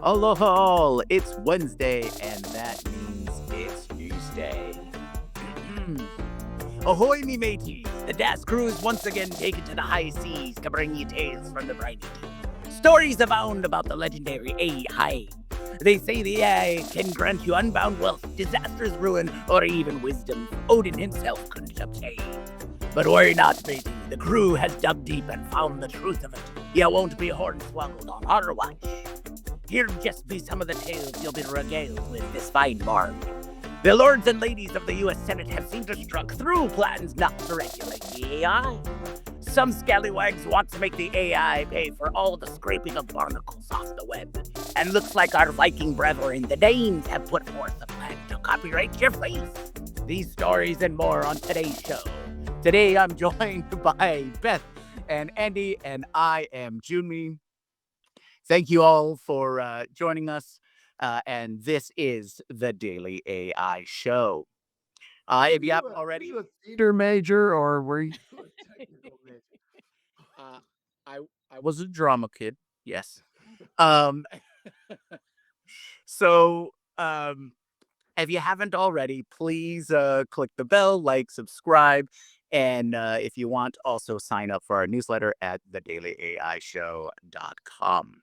Aloha all! It's Wednesday, and that means it's Tuesday. Ahoy, me mateys! The DAS crew is once again taken to the high seas to bring you tales from the briny deep. Stories abound about the legendary AI. They say the AI can grant you unbound wealth, disastrous ruin, or even wisdom Odin himself couldn't obtain. But worry not, matey. The crew has dug deep and found the truth of it. You won't be hornswoggled on our watch. Here just be some of the tales you'll be regaled with this fine morn. The lords and ladies of the U.S. Senate have seemed to struck through plans not to regulate the AI. Some scallywags want to make the AI pay for all the scraping of barnacles off the web. And looks like our Viking brethren, the Danes, have put forth a plan to copyright your face. These stories and more on today's show. Today I'm joined by Beth and Andy, and I am Junmi. Thank you all for joining us. And this is the Daily AI Show. If you haven't already, Were you a theater major or were you a technical major? uh, I I was a drama kid. Yes. Um, so if you haven't already, please click the bell, like, subscribe, and if you want, also sign up for our newsletter at thedailyAIshow.com.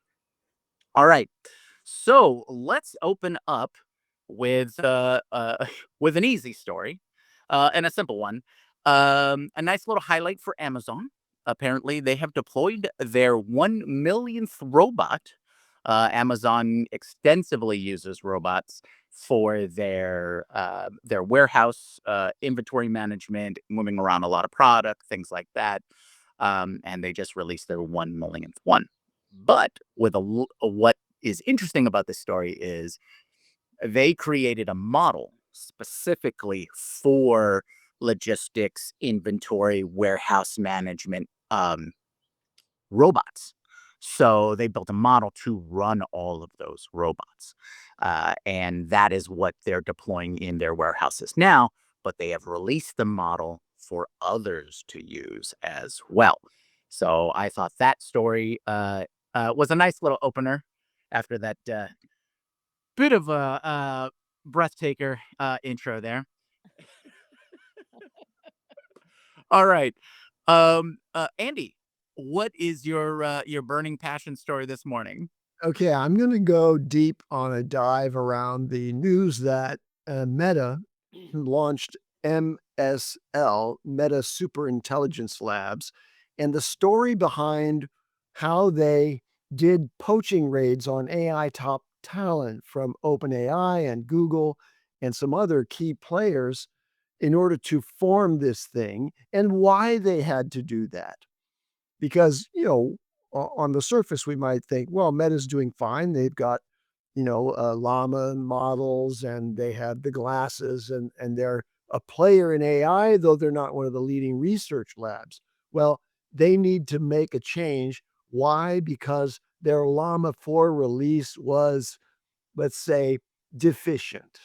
All right. So let's open up with with an easy story and a simple one. A nice little highlight for Amazon. Apparently, they have deployed their 1 millionth robot. Amazon extensively uses robots for their warehouse inventory management, moving around a lot of product, things like that. And they just released their 1 millionth one. But what is interesting about this story is they created a model specifically for logistics, inventory, warehouse management robots. So they built a model to run all of those robots. And that is what they're deploying in their warehouses now. But they have released the model for others to use as well. So I thought that story was a nice little opener after that bit of a breathtaker intro there. All right. Andy, what is your burning passion story this morning? Okay, I'm gonna go deep on a dive around the news that, Meta launched MSL, Meta Superintelligence Labs, and the story behind how they did poaching raids on AI top talent from OpenAI and Google and some other key players in order to form this thing, and why they had to do that. Because, on the surface, we might think, well, Meta's doing fine. They've got, llama models and they have the glasses and they're a player in AI, though they're not one of the leading research labs. Well, they need to make a change. Why? Because their Llama 4 release was, let's say, deficient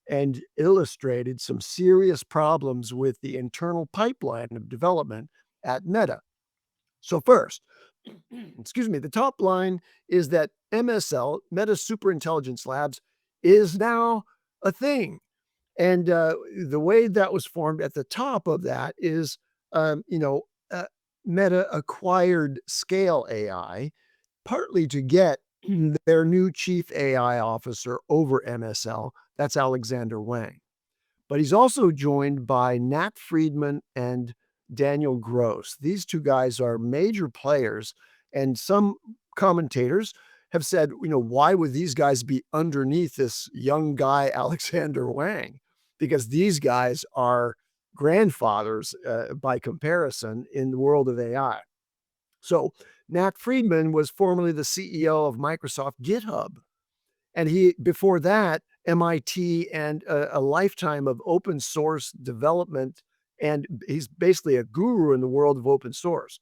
and illustrated some serious problems with the internal pipeline of development at Meta. So first, excuse me, the top line is that MSL, Meta Superintelligence Labs, is now a thing. And the way that was formed at the top of that is, um, you know, uh, Meta acquired Scale AI partly to get their new chief AI officer over MSL. That's Alexander Wang. But he's also joined by Nat Friedman and Daniel Gross. These two guys are major players, and some commentators have said, why would these guys be underneath this young guy, Alexander Wang? Because these guys are grandfathers by comparison in the world of AI. So, Nat Friedman was formerly the CEO of Microsoft GitHub. And he, before that, MIT and a lifetime of open source development. And he's basically a guru in the world of open source.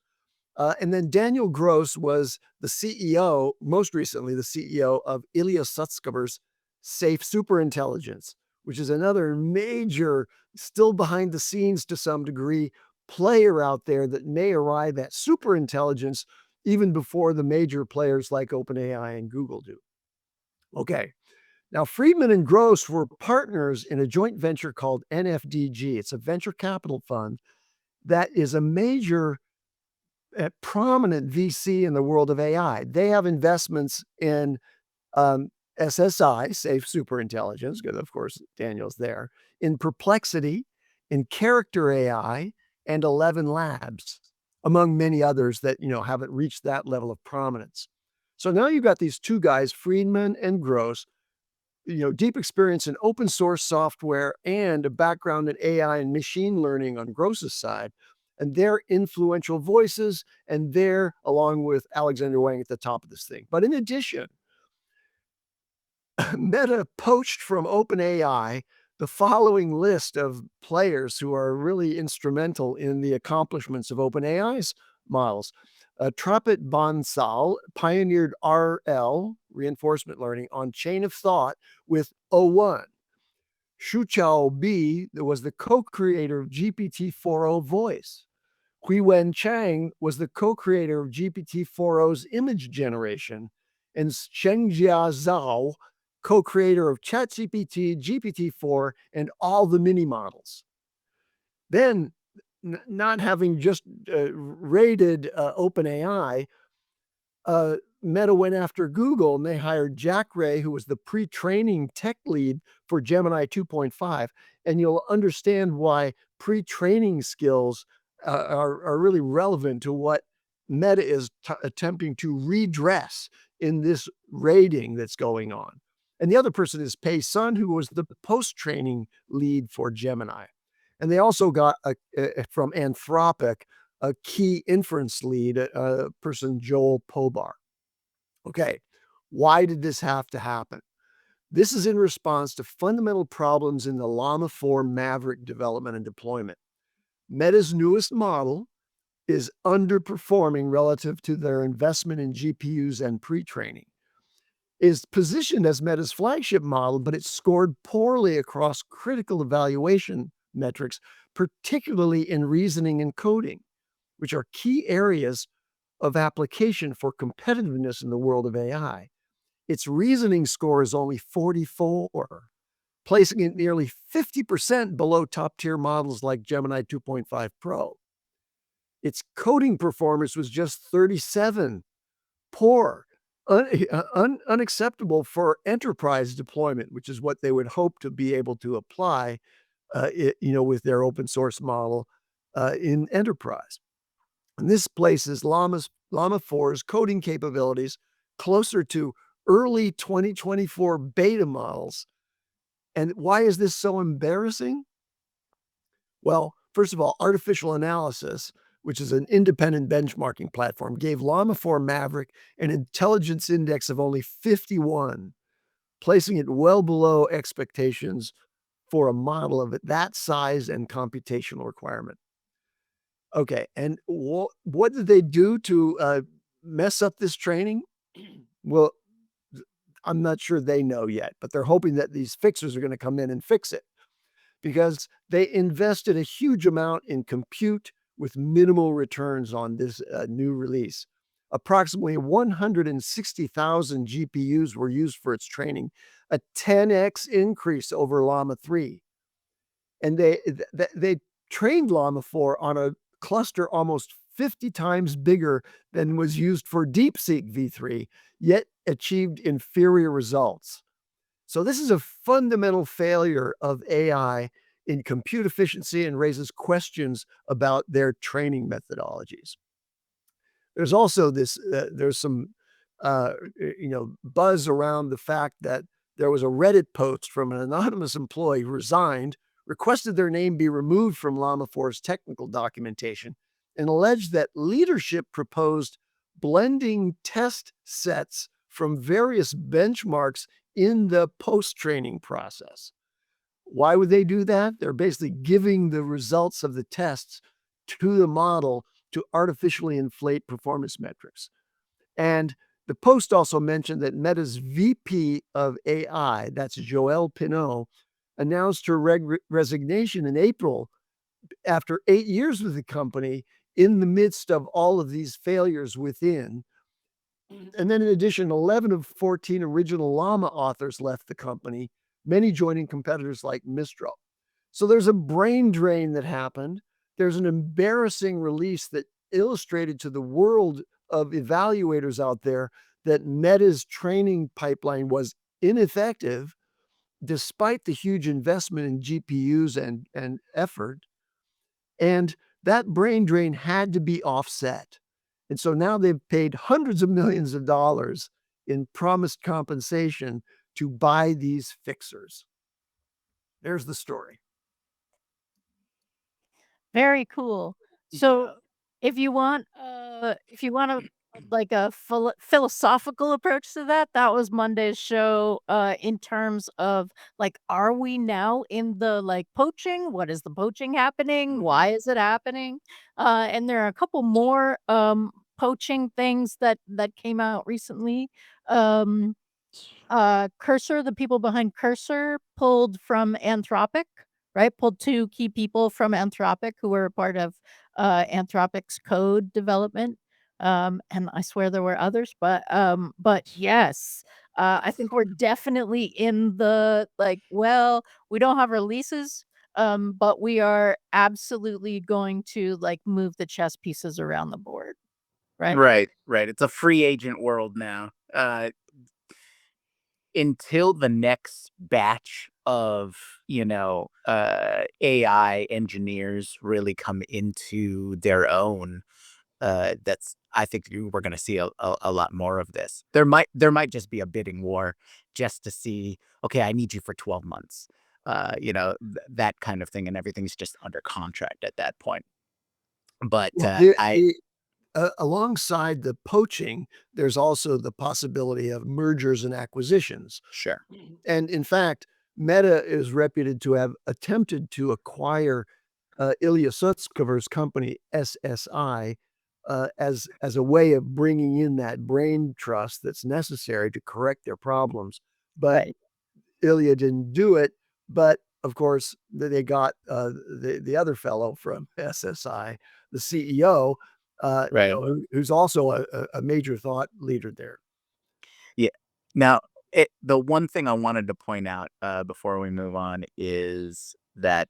And then Daniel Gross was the CEO, most recently, the CEO of Ilya Sutskever's Safe Superintelligence, which is another major, still behind the scenes to some degree, player out there that may arrive at superintelligence even before the major players like OpenAI and Google do. Okay. Now, Friedman and Gross were partners in a joint venture called NFDG. It's a venture capital fund that is a major, prominent VC in the world of AI. They have investments in SSI, Safe Superintelligence, because of course Daniel's there, in Perplexity, in Character AI, and 11 Labs, among many others that haven't reached that level of prominence. So now you've got these two guys, Friedman and Gross, deep experience in open source software and a background in AI and machine learning on Gross's side. And they're influential voices, and they're along with Alexander Wang at the top of this thing. But in addition, Meta poached from OpenAI the following list of players who are really instrumental in the accomplishments of OpenAI's models. Tropit Bansal pioneered RL, reinforcement learning, on chain of thought with O1. Shuchao Bi was the co-creator of GPT-4o voice. Huiwen Chang was the co-creator of GPT-4o's image generation, and Shengjia Zhao, co-creator of ChatGPT, GPT-4, and all the mini models. Then, not having just raided OpenAI, Meta went after Google, and they hired Jack Ray, who was the pre-training tech lead for Gemini 2.5. And you'll understand why pre-training skills are really relevant to what Meta is attempting to redress in this raiding that's going on. And the other person is Pei Sun, who was the post-training lead for Gemini. And they also got from Anthropic a key inference lead, person Joel Pobar. Okay, why did this have to happen? This is in response to fundamental problems in the LLaMA 4 Maverick development and deployment. Meta's newest model is underperforming relative to their investment in GPUs and pre-training. Is positioned as Meta's flagship model, but it scored poorly across critical evaluation metrics, particularly in reasoning and coding, which are key areas of application for competitiveness in the world of AI. Its reasoning score is only 44, placing it nearly 50% below top-tier models like Gemini 2.5 Pro. Its coding performance was just 37, poor, unacceptable for enterprise deployment, which is what they would hope to be able to apply, with their open source model in enterprise. And this places LLaMA 4's coding capabilities closer to early 2024 beta models. And why is this so embarrassing? Well, first of all, artificial analysis, which is an independent benchmarking platform, gave LLaMA 4 Maverick an intelligence index of only 51, placing it well below expectations for a model of that size and computational requirement. Okay, and what did they do to mess up this training? Well, I'm not sure they know yet, but they're hoping that these fixers are going to come in and fix it, because they invested a huge amount in compute with minimal returns on this new release. Approximately 160,000 GPUs were used for its training, a 10x increase over LLaMA 3. And they trained LLaMA 4 on a cluster almost 50 times bigger than was used for DeepSeek v3, yet achieved inferior results. So this is a fundamental failure of AI in compute efficiency and raises questions about their training methodologies. There's also there's some buzz around the fact that there was a Reddit post from an anonymous employee who resigned, requested their name be removed from LLaMA 4's technical documentation, and alleged that leadership proposed blending test sets from various benchmarks in the post-training process. Why would they do that? They're basically giving the results of the tests to the model to artificially inflate performance metrics. And the post also mentioned that Meta's VP of AI, that's Joelle Pineau, announced her resignation in April after 8 years with the company in the midst of all of these failures within. And then in addition, 11 of 14 original llama authors left the company, many joining competitors like Mistral. So there's a brain drain that happened. There's an embarrassing release that illustrated to the world of evaluators out there that Meta's training pipeline was ineffective despite the huge investment in GPUs and effort. And that brain drain had to be offset. And so now they've paid hundreds of millions of dollars in promised compensation to buy these fixers. There's the story. Very cool. So if you want a like a philosophical approach to that, that was Monday's show in terms of like, are we now in the like poaching? What is the poaching happening? Why is it happening? And there are a couple more poaching things that came out recently. Um Cursor, the people behind Cursor pulled from Anthropic, right? Pulled 2 key people from Anthropic who were a part of, Anthropic's code development, and I swear there were others, but yes, I think we're definitely in the, like, well, we don't have releases, but we are absolutely going to, like, move the chess pieces around the board, right? Right, right. It's a free agent world now. Until the next batch of, AI engineers really come into their own, that's I think we're gonna see a lot more of this. There might just be a bidding war just to see, okay, I need you for 12 months. That kind of thing, and everything's just under contract at that point. But Well, I alongside the poaching, there's also the possibility of mergers and acquisitions. sure. And in fact, Meta is reputed to have attempted to acquire Ilya Sutskever's company SSI as a way of bringing in that brain trust that's necessary to correct their problems. But Right. Ilya didn't do it. But of course, they got the other fellow from SSI, the CEO, Right. who's also a major thought leader there. Yeah. Now, the one thing I wanted to point out before we move on is that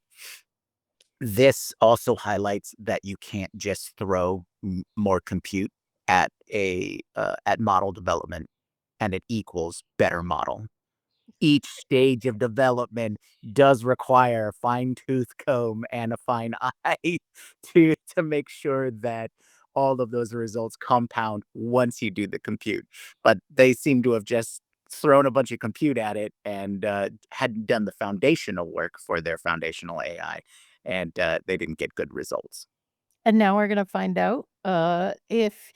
this also highlights that you can't just throw more compute at model development and it equals better model. Each stage of development does require a fine-tooth comb and a fine eye to make sure that all of those results compound once you do the compute. But they seem to have just thrown a bunch of compute at it and hadn't done the foundational work for their foundational AI, and they didn't get good results. And now we're gonna find out, if,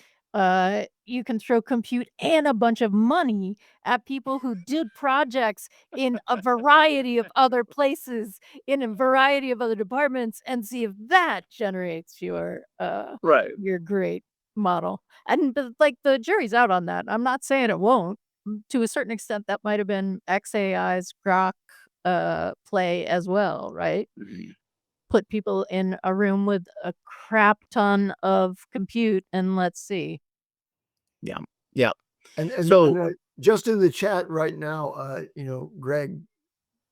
you can throw compute and a bunch of money at people who did projects in a variety of other places, in a variety of other departments, and see if that generates Right. your great model. And like, the jury's out on that. I'm not saying it won't. To a certain extent, that might have been xAI's Grok, play as well, right? Mhm. Put people in a room with a crap ton of compute and let's see. Yeah. Yeah. And So just in the chat right now, Greg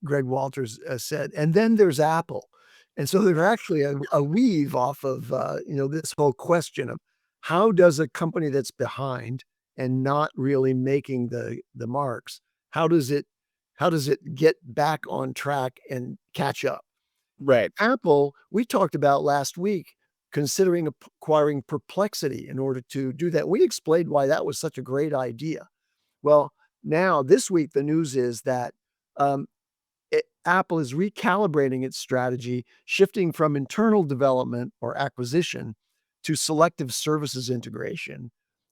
Walters said, and then there's Apple. And so there's actually a weave off of this whole question of how does a company that's behind and not really making the marks, how does it get back on track and catch up? right. Apple, we talked about last week, considering acquiring Perplexity in order to do that. We explained why that was such a great idea. Well, now this week, the news is that um, Apple is recalibrating its strategy, shifting from internal development or acquisition to selective services integration.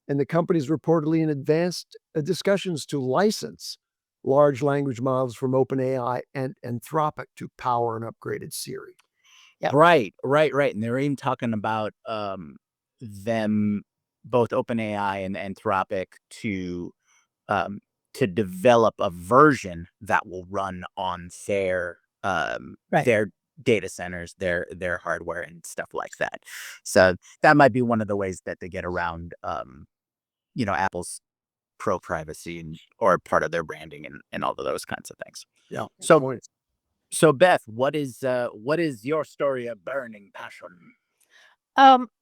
And the company is reportedly in advanced discussions to license large language models from OpenAI and Anthropic to power an upgraded Siri. Yep. Right, right, right, and they're even talking about, them both OpenAI and Anthropic um, to develop a version that will run on Right. their data centers, their hardware and stuff like that. So, that might be one of the ways that they get around, Apple's pro privacy and or part of their branding and all of those kinds of things. Yeah. So Points. so Beth, what is your story of burning passion?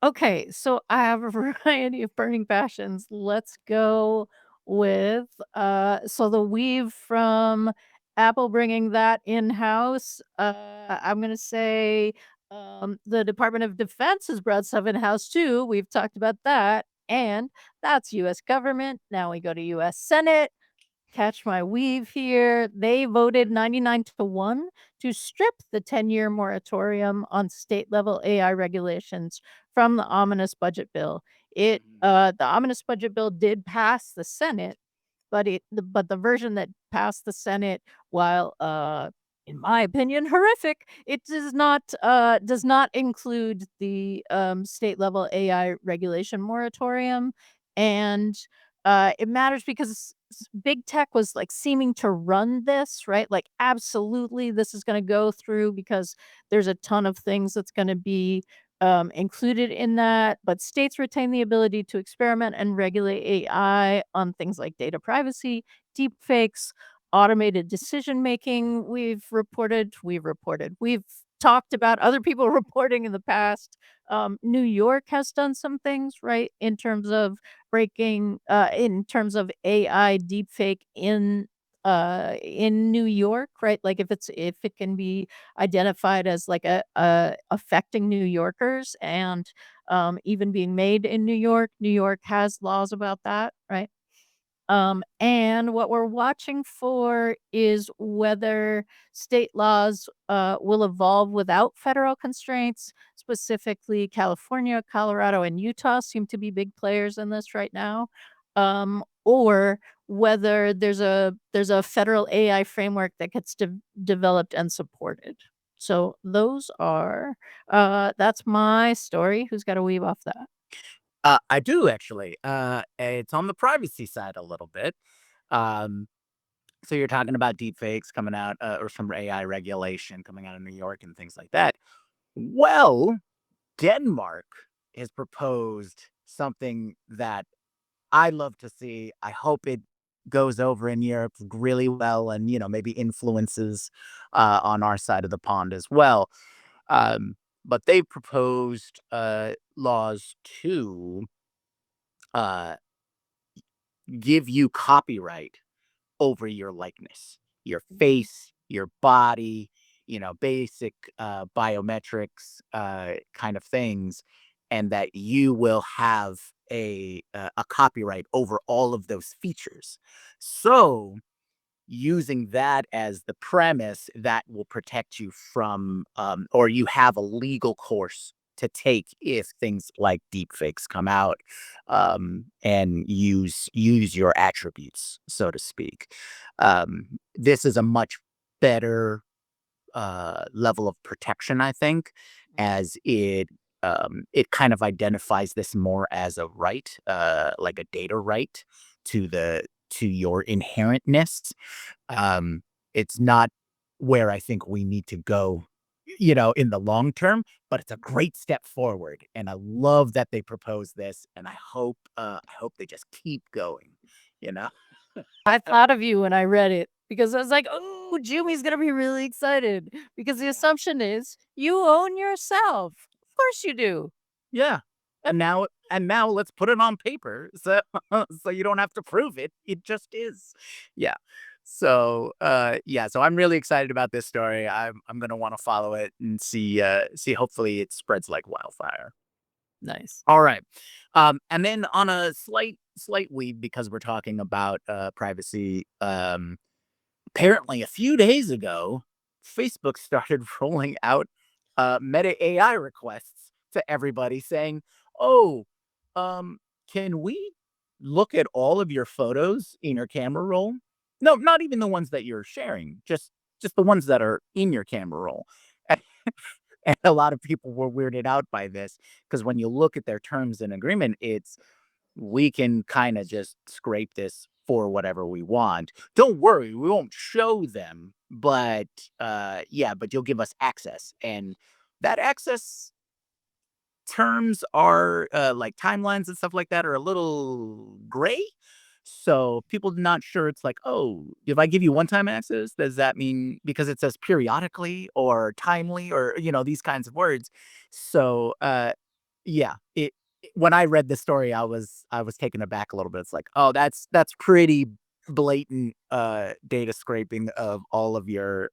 Okay, so I have a variety of burning passions. Let's go with so the weave from Apple bringing that in-house. I'm gonna say the Department of Defense has brought stuff in-house too. We've talked about that. And that's US government. Now we go to US Senate. Catch my weave here. They voted 99-1 to strip the 10-year moratorium on state level AI regulations from the ominous budget bill. The ominous budget bill did pass the Senate, but the version that passed the Senate, while in my opinion horrific, it does not include the state level AI regulation moratorium. And it matters because big tech was like seeming to run this, right? Like, absolutely, this is going to go through because there's a ton of things that's going to be included in that. But states retain the ability to experiment and regulate AI on things like data privacy, deep fakes, automated decision making. We've talked about other people reporting in the past. New York has done some things, right, in terms of in terms of AI deepfake in New York, right? Like, if it can be identified as like a affecting New Yorkers and even being made in New York. New York has laws about that, right? And what we're watching for is whether state laws will evolve without federal constraints. Specifically, California, Colorado, and Utah seem to be big players in this right now. Or whether there's a federal AI framework that gets developed and supported. So those are that's my story. Who's got to weave off that? I do actually. It's on the privacy side a little bit. Um, so you're talking about deepfakes coming out, or some AI regulation coming out of New York and things like that. Well, Denmark has proposed something that I love to see. I hope it goes over in Europe really well, and maybe influences on our side of the pond as well. Um, but they proposed laws to uh, give you copyright over your likeness, your face, your body, basic biometrics kind of things, and that you will have a copyright over all of those features. So using that as the premise, that will protect you from, or you have a legal course to take if things like deepfakes come out, and use your attributes, so to speak. This is a much better level of protection, I think, as it kind of identifies this more as a right, like a data right to your inherentness. It's not where I think we need to go, in the long term, but it's a great step forward, and I love that they proposed this, and I hope they just keep going, you know? I thought of you when I read it because I was like, "Oh, Jumi's gonna be really excited," because the Yeah. assumption is you own yourself. Of course you do. Yeah. And now let's put it on paper so so you don't have to prove it. It just is. Yeah. So yeah, so I'm really excited about this story. I'm gonna want to follow it and see hopefully it spreads like wildfire. Nice. All right. And then on a slight weed, because we're talking about privacy, apparently a few days ago, Facebook started rolling out Meta AI requests to everybody saying, "Oh, can we look at all of your photos in your camera roll? No, not even the ones that you're sharing, just the ones that are in your camera roll." And a lot of people were weirded out by this because when you look at their terms and agreement, it's we can kind of just scrape this for whatever we want. Don't worry, we won't show them, but yeah, but you'll give us access. And that access terms are like timelines and stuff like that are a little gray. So people not sure. It's like, oh, if I give you one-time access, does that mean because it says periodically or timely or these kinds of words? So yeah, when I read the story, I was taken aback a little bit. It's like, oh, that's pretty blatant data scraping of all of your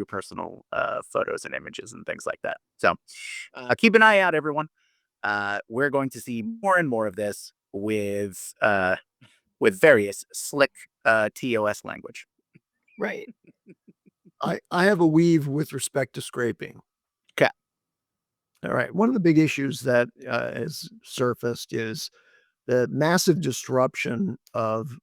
personal photos and images and things like that. So keep an eye out, everyone. We're going to see more and more of this with various slick TOS language. Right. I have a weave with respect to scraping. 'Kay. All right. One of the big issues that has surfaced is the massive disruption of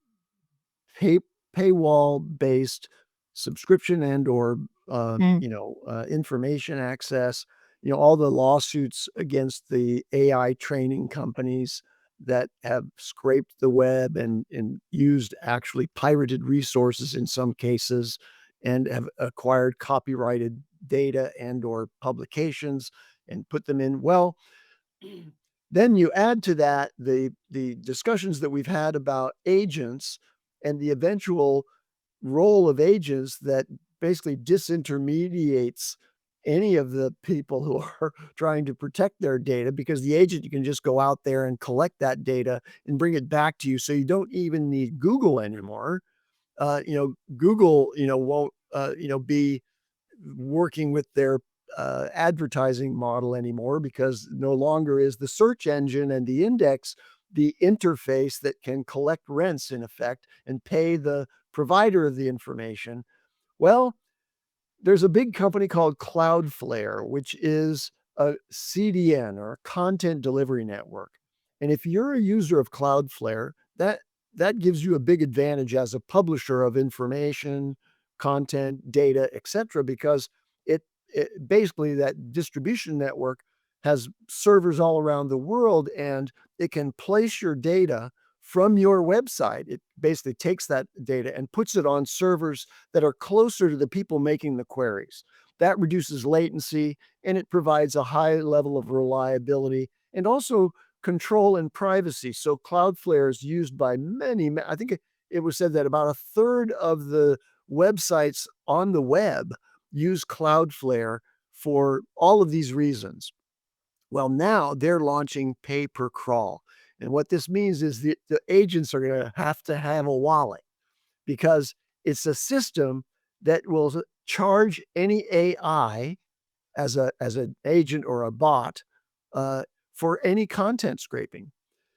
pay paywall-based subscription and/or, Mm. information access, all the lawsuits against the AI training companies that have scraped the web and used actually pirated resources in some cases and have acquired copyrighted data and/or publications and put them in. Well, then you add to that the discussions that we've had about agents and the eventual role of agents that basically disintermediates any of the people who are trying to protect their data because the agent you can just go out there and collect that data and bring it back to you so you don't even need Google anymore. Google, won't, be working with their advertising model anymore because no longer is the search engine and the index the interface that can collect rents in effect and pay the provider of the information. Well, there's a big company called Cloudflare, which is a CDN or a content delivery network. And if you're a user of Cloudflare, that gives you a big advantage as a publisher of information, content, data, etc., because it basically that distribution network has servers all around the world and it can place your data from your website. It basically takes that data and puts it on servers that are closer to the people making the queries. That reduces latency and it provides a high level of reliability and also control and privacy. So Cloudflare is used by many. I think it was said that about a third of the websites on the web use Cloudflare for all of these reasons. Well, now they're launching pay per crawl. And what this means is the agents are going to have a wallet because it's a system that will charge any AI as an agent or a bot for any content scraping.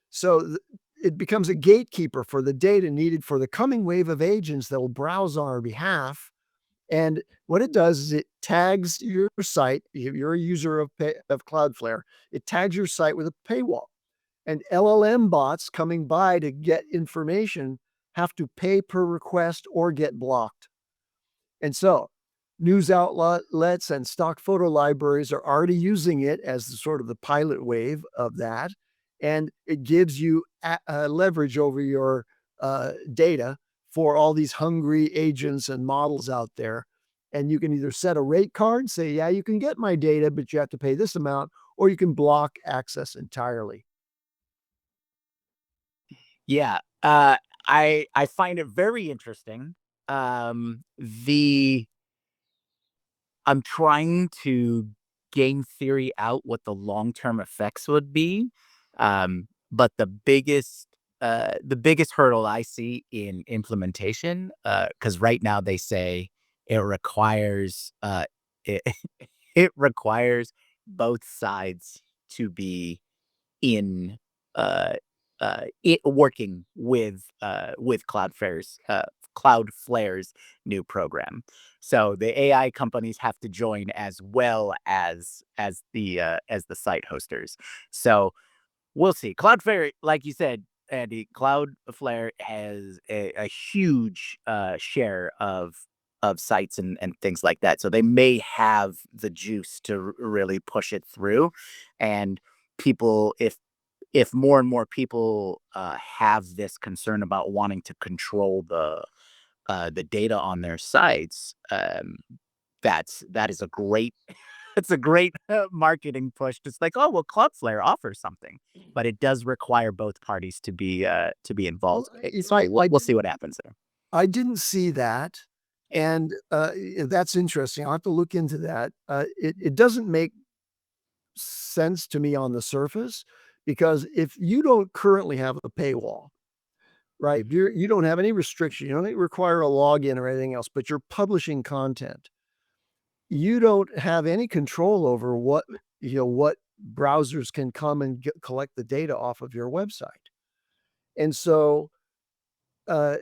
So it becomes a gatekeeper for the data needed for the coming wave of agents that will browse on our behalf. And what it does is it tags your site. If you're a user of Cloudflare, it tags your site with a paywall. And LLM bots coming by to get information have to pay per request or get blocked. And so news outlets and stock photo libraries are already using it as the sort of the pilot wave of that. And it gives you leverage over your data for all these hungry agents and models out there. And you can either set a rate card, say, yeah, you can get my data, but you have to pay this amount, or you can block access entirely. Yeah. I find it very interesting. The I'm trying to game theory out what the long-term effects would be. But the biggest hurdle I see in implementation, because right now they say it requires it, it requires both sides to be in uh it working with Cloudflare's new program. So the AI companies have to join as well as the site hosters. So we'll see. Cloudflare, like you said, Andy, Cloudflare has a huge share of sites and things like that. So they may have the juice to really push it through. And people, if more and more people have this concern about wanting to control the data on their sites, that is a great it's a great marketing push. It's like, oh well, Cloudflare offers something, but it does require both parties to be involved. Well, So we'll see what happens there. I didn't see that, and that's interesting. I'll have to look into that. It doesn't make sense to me on the surface because if you don't currently have a paywall, right? If you don't have any restriction, you don't require a login or anything else, but you're publishing content. You don't have any control over what browsers can come and collect the data off of your website. And so, uh,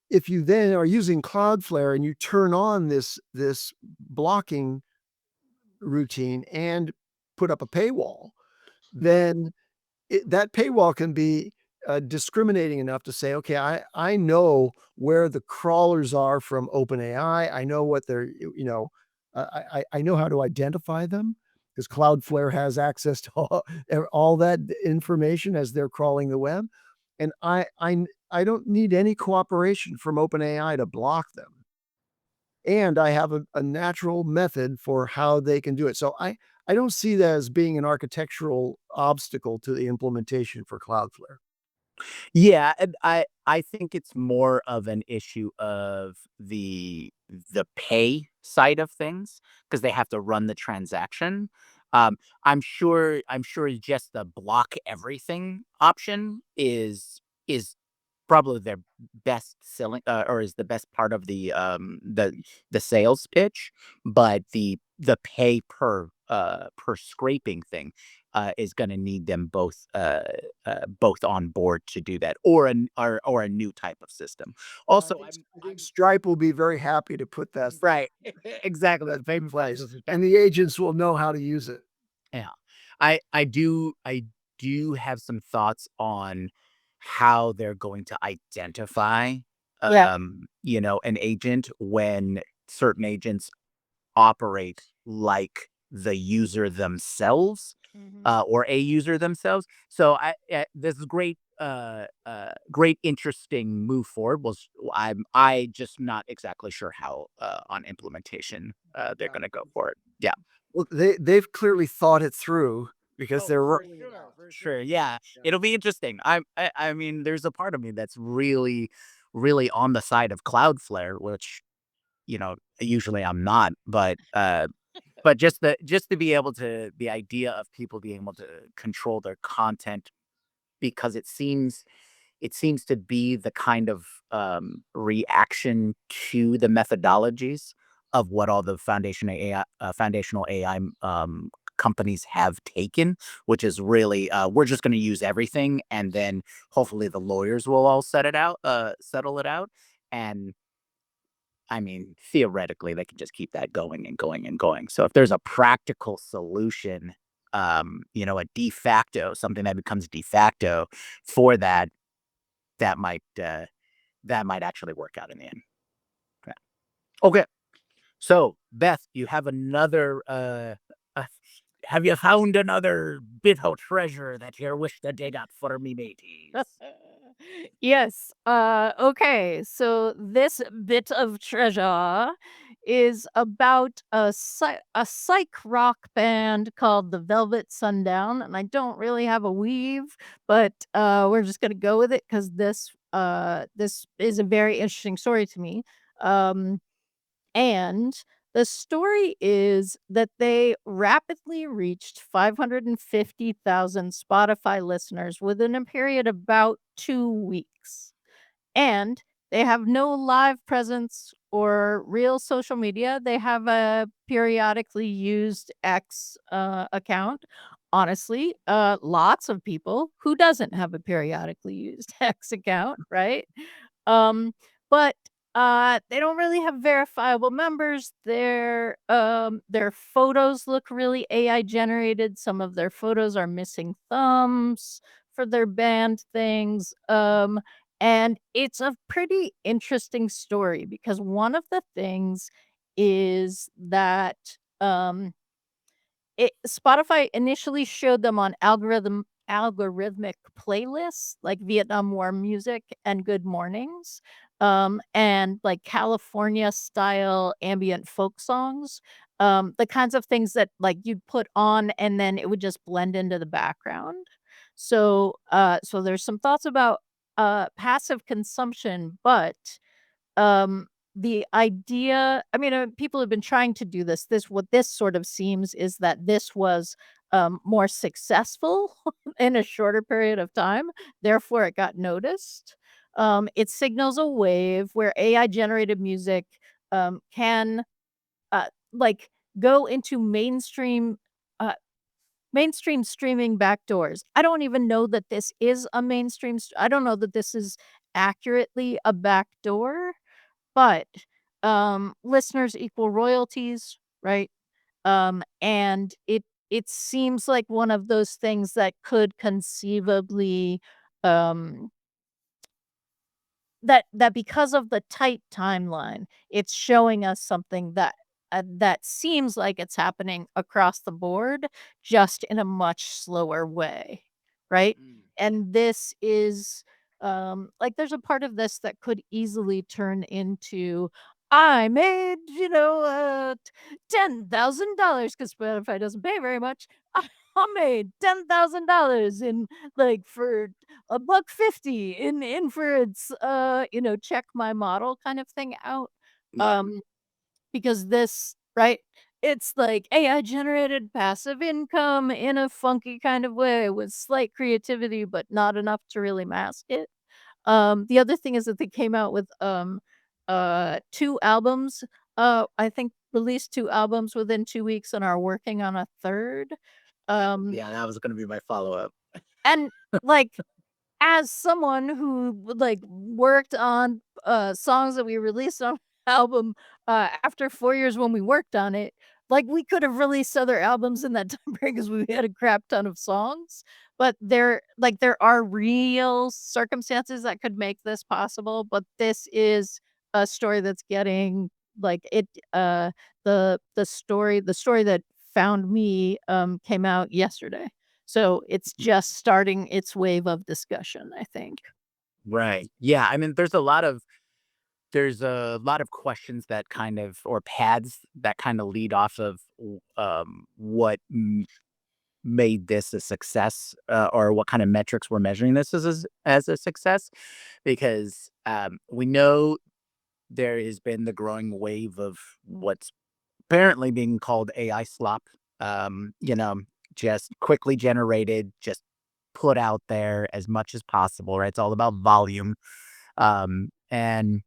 if you then are using Cloudflare and you turn on this blocking routine and put up a paywall, then that paywall can be discriminating enough to say, okay, I know where the crawlers are from OpenAI. I know what they're, I know how to identify them because Cloudflare has access to all that information as they're crawling the web, and I don't need any cooperation from OpenAI to block them. And I have a natural method for how they can do it. So I don't see that as being an architectural obstacle to the implementation for Cloudflare. Yeah, and I think it's more of an issue of the pay side of things because they have to run the transaction. I'm sure just the block everything option is probably their best selling or is the best part of the sales pitch, but the pay per scraping thing is going to need them both on board to do that, or a new type of system. Also, I think Stripe will be very happy to put that right, exactly the that in payment place, processing. and the agents will know how to use it. Yeah. I do have some thoughts on how they're going to identify, Yeah. an agent when certain agents operate like the user themselves, Mhm. or a user themselves. So this is great, great, interesting move forward. I just not exactly sure how on implementation they're Yeah. going to go for it. Yeah. Well, they've clearly thought it through because they're For sure. Yeah. It'll be interesting. I mean, there's a part of me that's really, really on the side of Cloudflare, which, usually I'm not, but just to be able to the idea of people being able to control their content because it seems to be the kind of reaction to the methodologies of what all the foundational AI companies have taken, which is really we're just going to use everything, and then hopefully the lawyers will all settle it out, and I mean theoretically they can just keep that going and going and going. So if there's a practical solution, a de facto something that becomes de facto for that might uh, that might actually work out in the end. Yeah. Okay. So, Beth, you have another uh have you found another bit of treasure that you wish to dig up for me, mateys? Yes. Okay. So this bit of treasure is about a psych rock band called the Velvet Sundown, and I don't really have a weave, but we're just gonna go with it because this is a very interesting story to me. Um, and the story is that they rapidly reached 550,000 Spotify listeners within a period of about 2 weeks. And they have no live presence or real social media. They have a periodically used X account. Honestly, lots of people who doesn't have a periodically used X account, right? But they don't really have verifiable members. Their photos look really AI generated. Some of their photos are missing thumbs for their band things. And it's a pretty interesting story because one of the things is that um Spotify initially showed them on algorithmic playlists like Vietnam War music and Good Mornings. and like California style ambient folk songs, the kinds of things that like you'd put on and then it would just blend into the background. So there's some thoughts about passive consumption, but um, the idea, I mean, people have been trying to do this. What this sort of seems is that this was more successful in a shorter period of time. Therefore, it got noticed. It signals a wave where AI generated music can like go into uh, mainstream streaming backdoors. I don't even know that this is a I don't know that this is accurately a backdoor, but, listeners equal royalties, right? And it seems like one of those things that could conceivably, um that because of the tight timeline, it's showing us something that seems like it's happening across the board, just in a much slower way, right? Mm. And this is, like, there's a part of this that could easily turn into, "I made, $10,000 because Spotify doesn't pay very much. I made $10,000 in, like, for a buck 50 in inference, check my model kind of thing out. Yeah. Um, because this, right? It's like AI generated passive income in a funky kind of way with slight creativity, but not enough to really mask it. The other thing is that they came out with 2 albums. I think released 2 albums within 2 weeks and are working on a third. Um, Yeah, that was gonna be my follow-up. and like as someone who like worked on songs that we released on album after 4 years when we worked on it, like we could have released other albums in that time period because we had a crap ton of songs. But there are real circumstances that could make this possible. But this is a story that's getting like it the story that found me came out yesterday. So it's just starting its wave of discussion, I think. Right. Yeah, I mean, there's a lot of questions that kind of or paths that kinda lead off of what made this a success, or what kind of metrics we're measuring this as a success, because, we know there has been the growing wave of what's apparently being called AI slop, you know, just quickly generated, just put out there as much as possible, right? It's all about volume. Um, and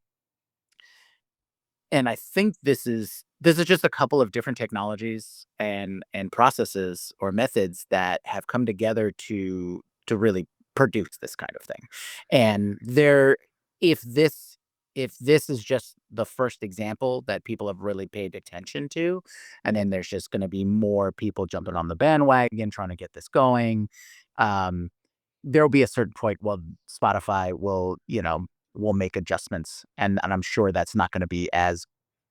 and I think this is just a couple of different technologies and processes or methods that have come together to really produce this kind of thing. And there if this if this is just the first example that people have really paid attention to, and then there's just going to be more people jumping on the bandwagon trying to get this going. Um, there'll be a certain point, well, Spotify will make adjustments, and I'm sure that's not gonna be as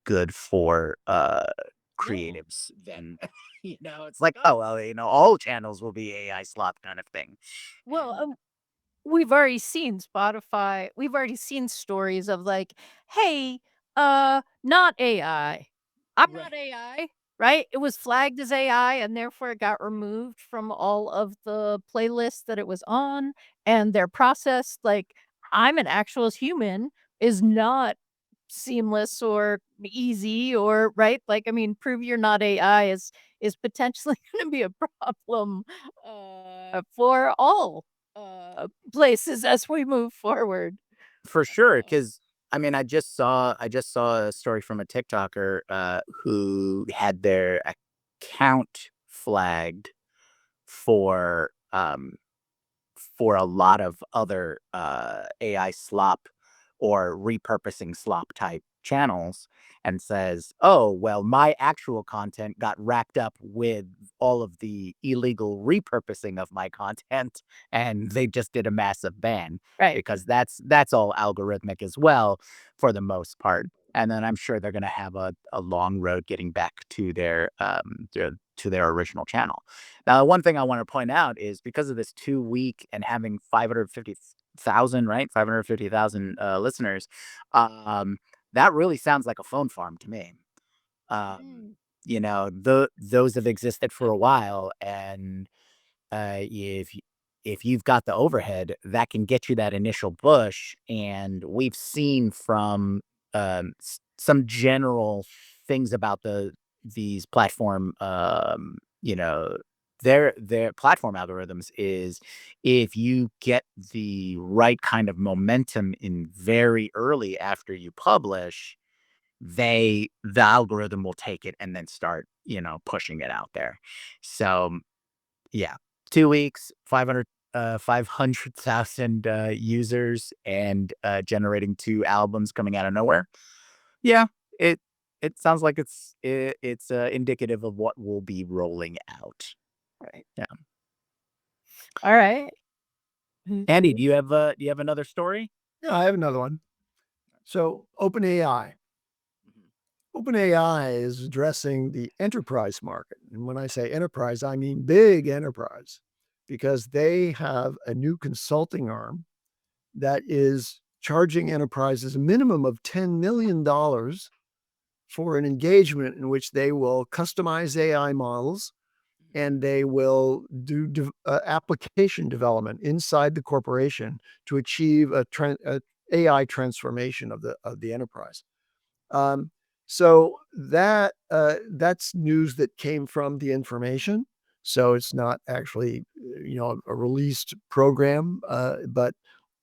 good for, No. creatives then, it's like, "Oh, well, all channels will be AI slop kind of thing." Well, And we've already seen stories of like, "Hey, not AI. I'm not Right. AI," right? It was flagged as AI and therefore it got removed from all of the playlists that it was on, and their process, like, "I'm an actual human," is not seamless or easy or right? Like, I mean, prove you're not AI is potentially gonna be a problem, for all, places as we move forward. for sure, Uh, because I mean, I just saw a story from a TikToker, who had their account flagged for, for a lot of other AI slop or repurposing slop type channels, and says, "Oh, well, my actual content got racked up with all of the illegal repurposing of my content, and they just did a massive ban right. because that's all algorithmic as well for the most part." And then I'm sure they're going to have a long road getting back to their original channel. Now, one thing I want to point out is because of this 2 week and having 500,000, right? 550,000 listeners. Um, that really sounds like a phone farm to me. Um, Mm. those have existed for a while, and if you've got the overhead, that can get you that initial push. And we've seen from some general things about these platform, their platform algorithms is if you get the right kind of momentum in very early after you publish, the algorithm will take it and then start pushing it out there. So yeah. 2 weeks, 500,000, users and, generating 2 albums coming out of nowhere. Yeah, it it sounds like it's indicative of what will be rolling out. Right. Yeah. All right. Andy, do you have another story? Yeah, I have another one. So OpenAI. Mhm. OpenAI is addressing the enterprise market. And when I say enterprise, I mean big enterprise, because they have a new consulting arm that is charging enterprises a minimum of $10 million for an engagement in which they will customize AI models and they will do application development inside the corporation to achieve a AI transformation of the enterprise. Um, so that's news that came from the information. So it's not actually a released program, but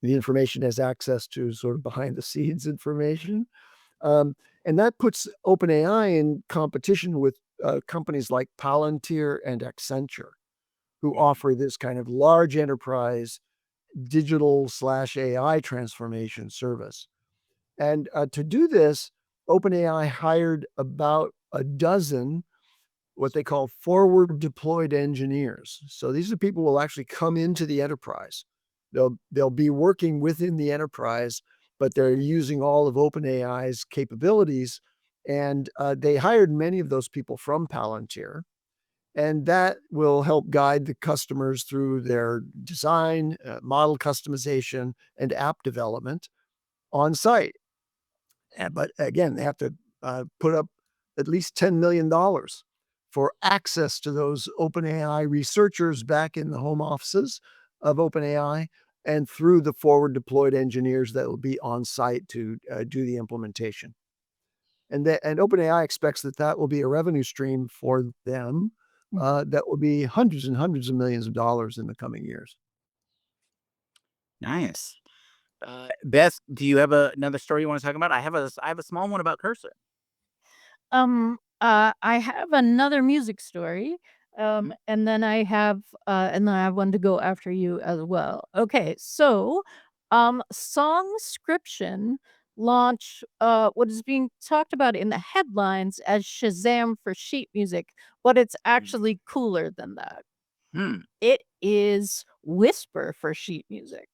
the information has access to sort of behind the scenes information. Um, and that puts OpenAI in competition with companies like Palantir and Accenture, who Mhm. offer this kind of large enterprise digital slash AI transformation service. And to do this, OpenAI hired about a dozen what they call forward deployed engineers. So these are people who will actually come into the enterprise. They'll be working within the enterprise, but they're using all of OpenAI's capabilities. And they hired many of those people from Palantir, and that will help guide the customers through their design, model customization, and app development on site. But again, they have to put up at least $10 million for access to those OpenAI researchers back in the home offices of OpenAI and through the forward deployed engineers that will be on site to do the implementation. And OpenAI expects that that will be a revenue stream for them that will be hundreds and hundreds of millions of dollars in the coming years. Nice. Beth, do you have another story you wanna talk about? I have a small one about Cursor. I have another music story, Mhm. and then I have one to go after you as well. Okay, so, SongScription launch what is being talked about in the headlines as Shazam for sheet music, but it's Mm. actually cooler than that. Hmm. It is Whisper for sheet music.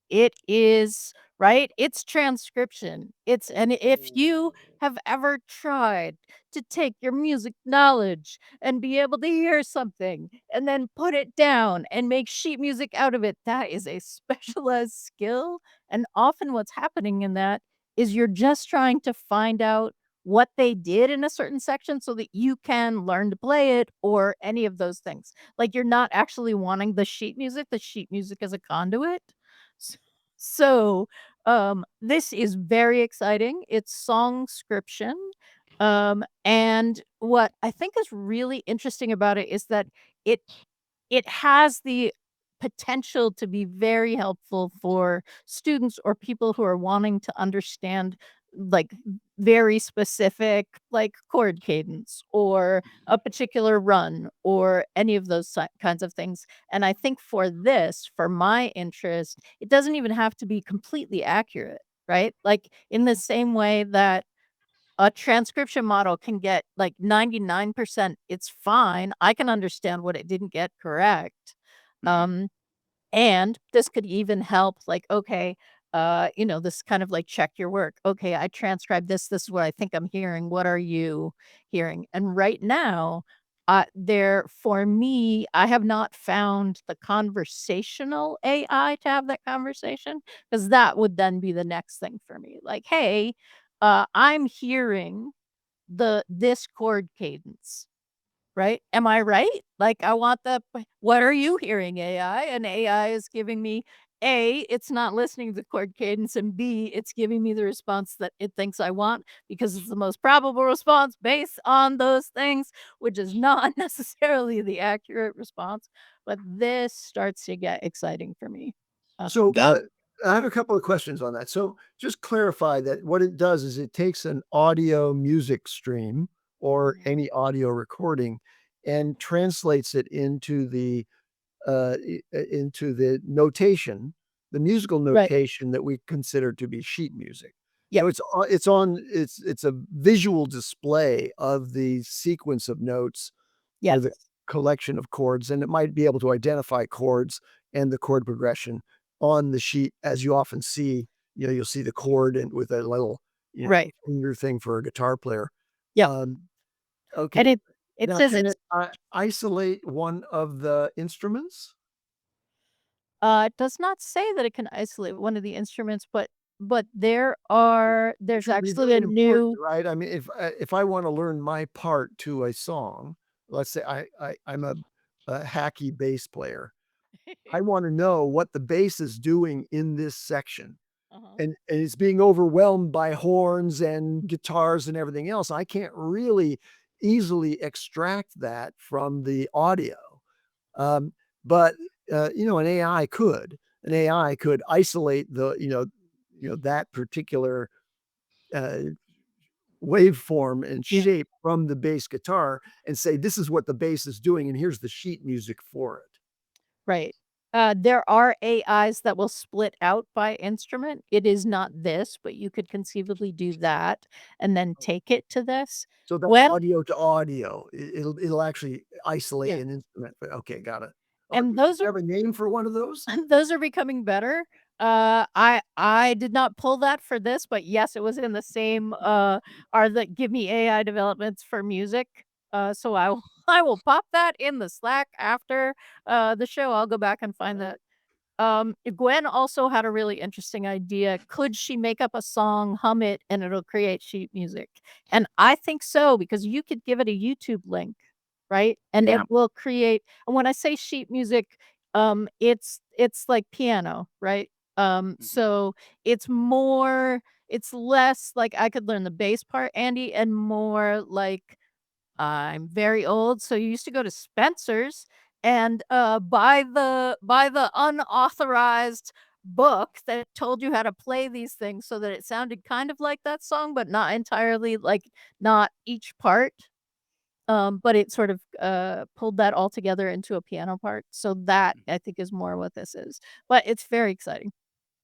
It is right? It's transcription. It's and if you have ever tried to take your music knowledge and be able to hear something and then put it down and make sheet music out of it, that is a specialized skill. And often what's happening in that is you're just trying to find out what they did in a certain section so that you can learn to play it or any of those things. Like, you're not actually wanting the sheet music is a conduit. S this is very exciting. It's SongScription, and what I think is really interesting about it is that it it has the potential to be very helpful for students or people who are wanting to understand, like, very specific, like, chord cadence or a particular run or any of those kinds of things, and I think for this, for my interest, it doesn't even have to be completely accurate, right? Like, in the same way that a transcription model can get, like, 99%, it's fine, I can understand what it didn't get correct. Mhm. Um, and this could even help, like, okay, this kind of like check your work. Okay, I transcribed this. This is what I think I'm hearing. What are you hearing? And right now, for me, I have not found the conversational AI to have that conversation, because that would then be the next thing for me. Like, hey, I'm hearing this chord cadence. Right? Am I right? Like, I want what are you hearing, AI? And AI is giving me, A, it's not listening to the chord cadence, and B, it's giving me the response that it thinks I want, because it's the most probable response based on those things, which is not necessarily the accurate response. But this starts to get exciting for me. So That I have a couple of questions on that. So just clarify that what it does is it takes an audio music stream or any audio recording and translates it into the notation, the musical Right. notation that we consider to be sheet music. Yep. So it's a visual display of the sequence of notes or Yes. the collection of chords, and it might be able to identify chords and the chord progression on the sheet, as you often see. You'll see the chord and with a little, Right. finger thing for a guitar player. Yep. Um, And okay. it Now, says can it's it isolate one of the instruments? It does not say that it can isolate one of the instruments, but there's Which would be actually a very important, new. right? I mean, if I wanna learn my part to a song, let's say I'm a hacky bass player. I wanna know what the bass is doing in this section, Uh-huh. and it's being overwhelmed by horns and guitars and everything else. I can't really easily extract that from the audio. Um, but, an AI could. An AI could isolate that particular, uh waveform and Yeah. shape from the bass guitar and say, "This is what the bass is doing, and here's the sheet music for it." Right. There are AIs that will split out by instrument. It is not this, but you could conceivably do that and then take it to this. So that's When audio to audio. It'll actually isolate Yeah. an instrument. But okay, got it. And Do you have a name for one of those? those are becoming better. I did not pull that for this, but yes, it was in the same are the give me AI developments for music. So I will I will pop that in the Slack after the show. I'll go back and find that. Gwen also had a really interesting idea. Could she make up a song, hum it, and it'll create sheet music? And I think so, because you could give it a YouTube link, right? And it yeah. will create. And when I say sheet music, it's like piano, right? So it's less like I could learn the bass part, Andy, and more like I'm very old, so you used to go to Spencer's and, buy the unauthorized book that told you how to play these things so that it sounded kind of like that song, but not entirely, like, not each part, but it sort of, pulled that all together into a piano part, so that, I think, is more what this is, but it's very exciting.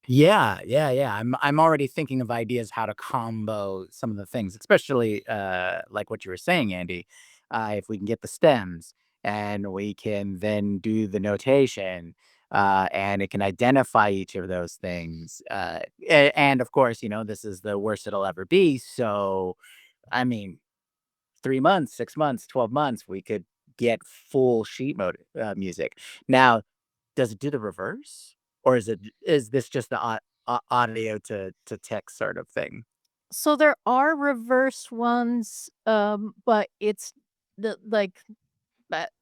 Yeah, yeah, yeah. I'm already thinking of ideas how to combo some of the things, especially like what you were saying, Andy. If we can get the stems and we can then do the notation, and it can identify each of those things. And of course, this is the worst it'll ever be. So, I mean, 3 months, 6 months, 12 months, we could get full sheet mode music. Now, does it do the reverse? Or is this just the audio to text sort of thing? So there are reverse ones, but it's like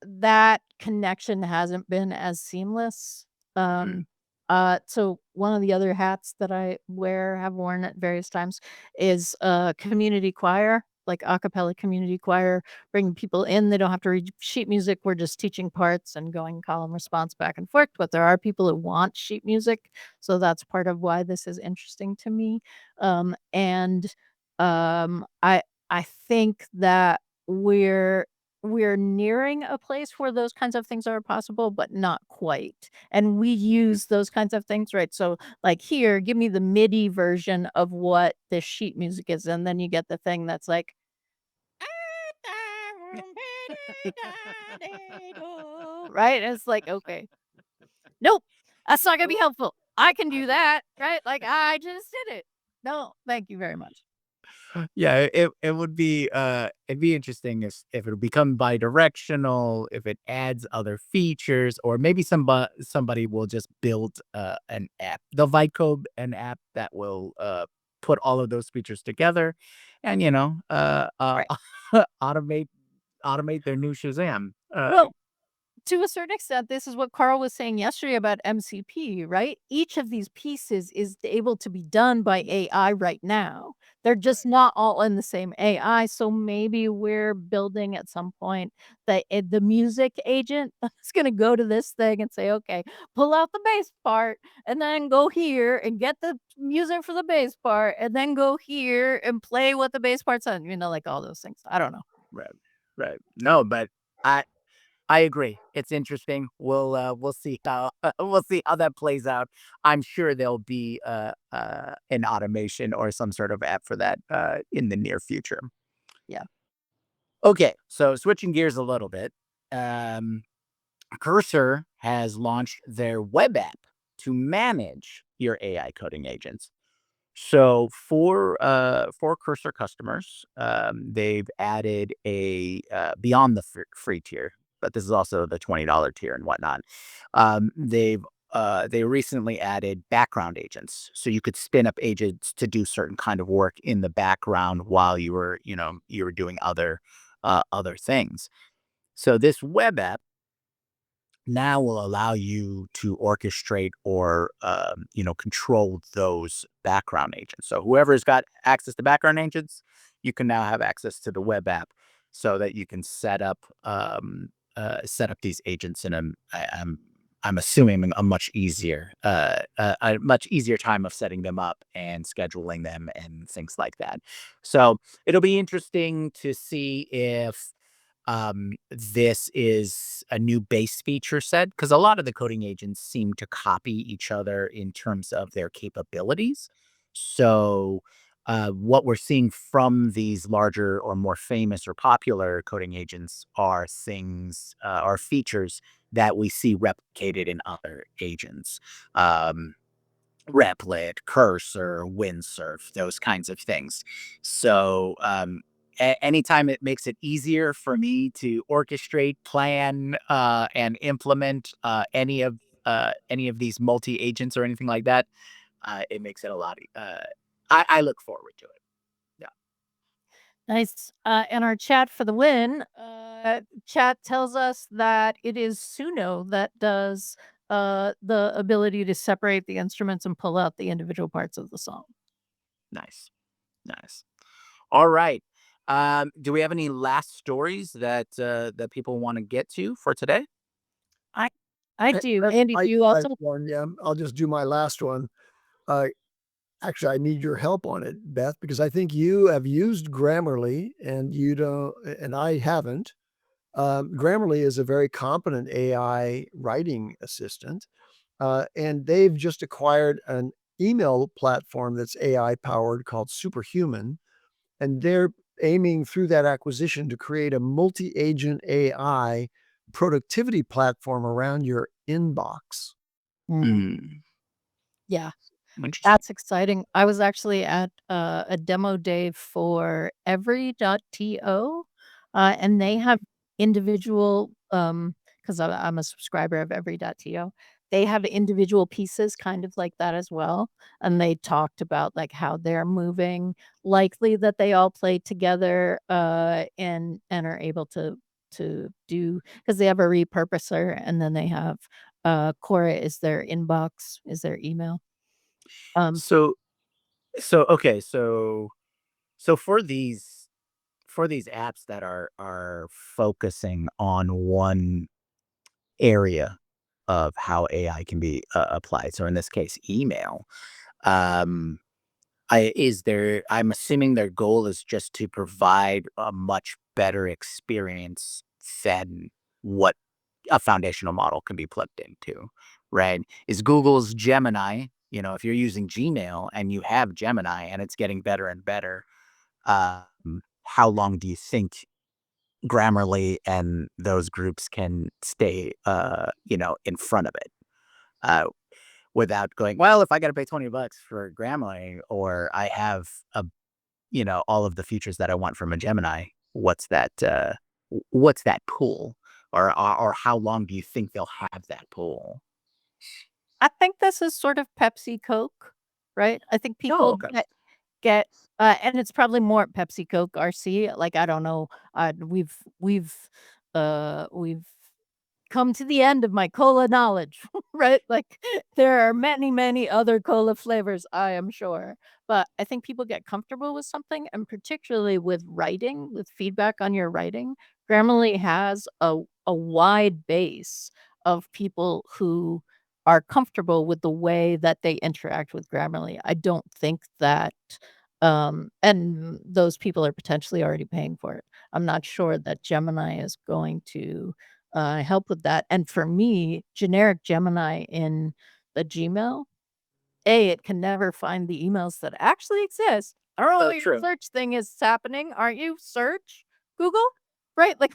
that connection hasn't been as seamless. Mm. Um, so one of the other hats that I have worn at various times is community choir, like a cappella community choir, bringing people in. They don't have to read sheet music. We're just teaching parts and going call and response back and forth. But there are people who want sheet music, so that's part of why this is interesting to me. And I think that we're nearing a place where those kinds of things are possible, but not quite. And we use those kinds of things, right? So, like, here, give me the MIDI version of what this sheet music is, and then you get the thing that's like, right? And it's like, okay, nope, that's not gonna be helpful. I can do that, right? Like, I just did it. No, thank you very much. Yeah, it would be it'd be interesting if it become bi-directional, if it adds other features, or maybe somebody will just build an app. They'll vibe code an app that will put all of those features together and Right. automate their new Shazam. Well, to a certain extent, this is what Carl was saying yesterday about MCP, right? Each of these pieces is able to be done by AI right now. They're just not all in the same AI. So maybe we're building at some point the music agent that's going to go to this thing and say, okay, pull out the bass part and then go here and get the music for the bass part and then go here and play what the bass part's on, like all those things. I don't know. Right, right. No, but I I agree. It's interesting. We'll see how we'll see how that plays out. I'm sure there'll be an automation or some sort of app for that in the near future. Yeah. Okay, so switching gears a little bit, um, Cursor has launched their web app to manage your AI coding agents. So for Cursor customers, they've added a beyond the free tier, but this is also the $20 tier and whatnot. They recently added background agents, so you could spin up agents to do certain kind of work in the background while you were doing other things. So this web app now will allow you to orchestrate or control those background agents. So whoever's got access to background agents, you can now have access to the web app so that you can set up these agents in I'm assuming a much easier time of setting them up and scheduling them and things like that. So it'll be interesting to see if this is a new base feature set because a lot of the coding agents seem to copy each other in terms of their capabilities. So, what we're seeing from these larger or more famous or popular coding agents are features that we see replicated in other agents. Um, Replit, Cursor, Windsurf, those kinds of things. So, anytime it makes it easier for me to orchestrate, plan, and implement any of these multi agents or anything like that, it makes it a lot. I look forward to it. Yeah. Nice. And our chat for the win. Chat tells us that it is Suno that does the ability to separate the instruments and pull out the individual parts of the song. Nice, nice. All right. Do we have any last stories that people want to get to for today? I I do. I Andy, do you I have also? one, yeah, I'll just do my last one. Uh, Actually, I need your help on it, Beth, because I think you have used Grammarly and you don't and I haven't. Grammarly is a very competent AI writing assistant, and they've just acquired an email platform that's AI powered called Superhuman, and they're aiming through that acquisition to create a multi-agent AI productivity platform around your inbox. Mm, Yeah. interesting. That's exciting. I was actually at, a demo day for every.to, and they have individual, because I'm a subscriber of every.to. They have individual pieces kind of like that as well, and they talked about, like, how they're moving, likely that they all play together, and are able to do because they have a repurposer, and then they have, Quora is their inbox, is their email. Um So okay, so for these apps that are focusing on one area of how AI can be applied. So in this case, email. Um, I'm assuming their goal is just to provide a much better experience than what a foundational model can be plugged into, right? Is Google's Gemini, if you're using Gmail and you have Gemini and it's getting better and better, how long do you think Grammarly and those groups can stay, in front of it, uh, without going, well, if I got to pay $20 for Grammarly, or I have all of the features that I want from a Gemini, what's that pool, or how long do you think they'll have that pool? I think this is sort of Pepsi Coke, right? I think Oh, people okay. get and it's probably more Pepsi Coke RC. Like I don't know. We've come to the end of my cola knowledge, right? Like there are many, many other cola flavors, I am sure. But I think people get comfortable with something, and particularly with writing, with feedback on your writing. Grammarly has a wide base of people who are comfortable with the way that they interact with Grammarly. I don't think that and those people are potentially already paying for it. I'm not sure that Gemini is going to help with that. And for me, generic Gemini in the Gmail, it can never find the emails that actually exist. I don't know what your True. search thing is happening. Aren't you search Google? Right? Like,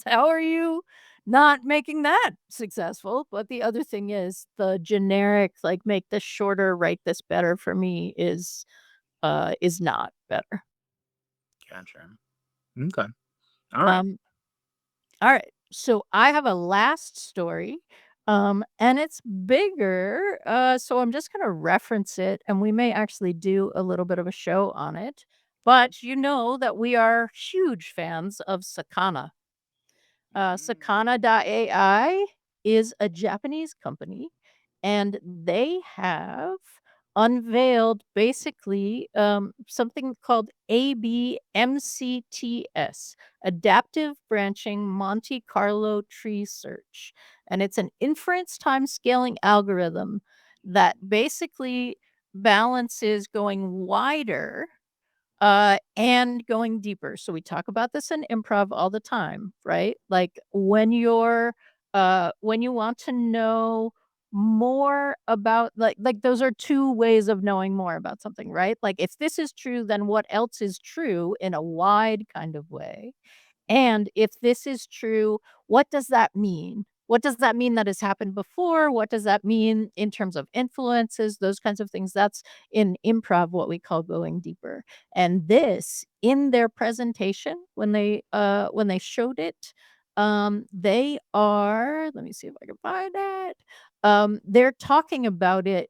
how are you not making that successful? But the other thing is the generic, like, make this shorter, write this better for me is not better. Gotcha. Okay. All right. Um, All right. So I have a last story. And it's bigger. So I'm just gonna reference it and we may actually do a little bit of a show on it. But you know that we are huge fans of Sakana. Sakana AI is a Japanese company, and they have unveiled basically something called ABMCTS, Adaptive Branching Monte Carlo Tree Search. And it's an inference time scaling algorithm that basically balances going wider and going deeper. So we talk about this in improv all the time, right? Like when you want to know more about like those are two ways of knowing more about something, right? Like if this is true, then what else is true in a wide kind of way? And if this is true, what does that mean? What does that mean that has happened before? What does that mean in terms of influences? Those kinds of things. That's in improv what we call going deeper. And this in their presentation when they showed it, they are let me see if I can find it. They're talking about it